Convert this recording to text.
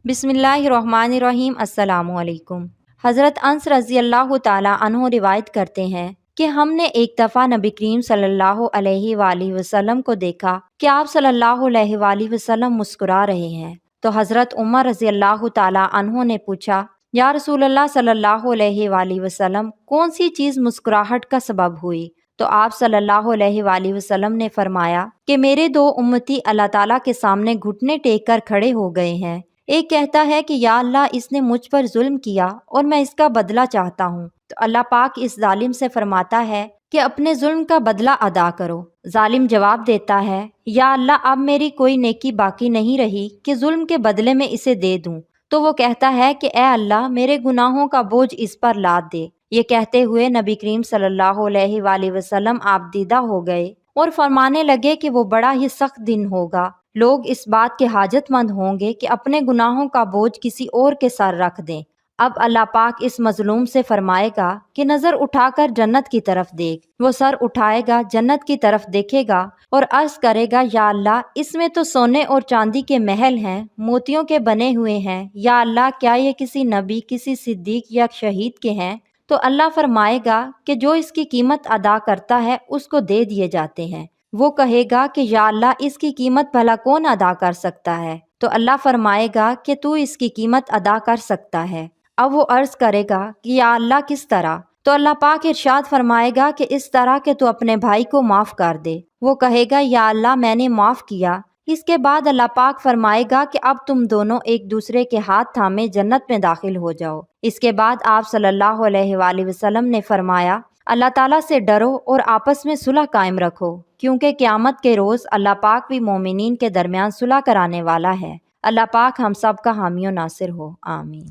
बिस्मिल्लाहिर्रहमानिर्रहीम। अस्सलामुअलैकुम। हज़रत अंस रज़ी अल्लाह ताला अन्हो रिवायत करते हैं कि हमने एक दफ़ा नबी करीम सल्लल्लाहु अलैहि वसल्लम को देखा कि आप सल्लल्लाहु अलैहि वसल्लम मुस्कुरा रहे हैं। तो हज़रत उमर रज़ी अल्लाह ताला अन्हो ने पूछा, या रसूलल्लाह सल्लल्लाहु अलैहि वसल्लम, कौन सी चीज़ मुस्कुराहट का सबब हुई? तो आप सल्लल्लाहु अलैहि वसल्लम ने फरमाया कि मेरे दो उम्मती अल्लाह ताला के सामने घुटने टेक कर खड़े हो गए हैं। एक कहता है कि या अल्लाह, इसने मुझ पर जुल्म किया और मैं इसका बदला चाहता हूँ। तो अल्लाह पाक इस जालिम से फरमाता है कि अपने जुल्म का बदला अदा करो। जालिम जवाब देता है, या अल्लाह, अब मेरी कोई नेकी बाकी नहीं रही कि जुल्म के बदले में इसे दे दूं। तो वो कहता है कि ए अल्लाह, मेरे गुनाहों का बोझ इस पर लाद दे। ये कहते हुए नबी करीम सल्लल्लाहु अलैहि वसल्लम आप दीदा हो गए और फरमाने लगे कि वो बड़ा ही सख्त दिन होगा। लोग इस बात के हाजतमंद होंगे कि अपने गुनाहों का बोझ किसी और के सर रख दें। अब अल्लाह पाक इस मजलूम से फरमाएगा कि नज़र उठाकर जन्नत की तरफ देख। वो सर उठाएगा, जन्नत की तरफ देखेगा और अर्ज करेगा, या अल्लाह, इसमें तो सोने और चांदी के महल हैं, मोतियों के बने हुए हैं। या अल्लाह, क्या ये किसी नबी, किसी सिद्दीक या शहीद के हैं? तो अल्लाह फरमाएगा कि जो इसकी कीमत अदा करता है उसको दे दिए जाते हैं। वो कहेगा कि या अल्लाह, इसकी कीमत भला कौन अदा कर सकता है? तो अल्लाह फरमाएगा कि तू इसकी कीमत अदा कर सकता है। अब वो अर्ज करेगा कि या अल्लाह, किस तरह? तो अल्लाह पाक इरशाद फरमाएगा कि इस तरह के तू अपने भाई को माफ़ कर दे। वो कहेगा, या अल्लाह, मैंने माफ़ किया। इसके बाद अल्लाह पाक फरमाएगा कि अब तुम दोनों एक दूसरे के हाथ थामे जन्नत में दाखिल हो जाओ। इसके बाद आप सल्लल्लाहु अलैहि वसल्लम ने फरमाया, अल्लाह ताला से डरो और आपस में सुलह कायम रखो, क्योंकि क़यामत के रोज़ अल्लाह पाक भी मोमिनीन के दरमियान सुलह कराने वाला है। अल्लाह पाक हम सब का हामी और नासिर हो। आमीन।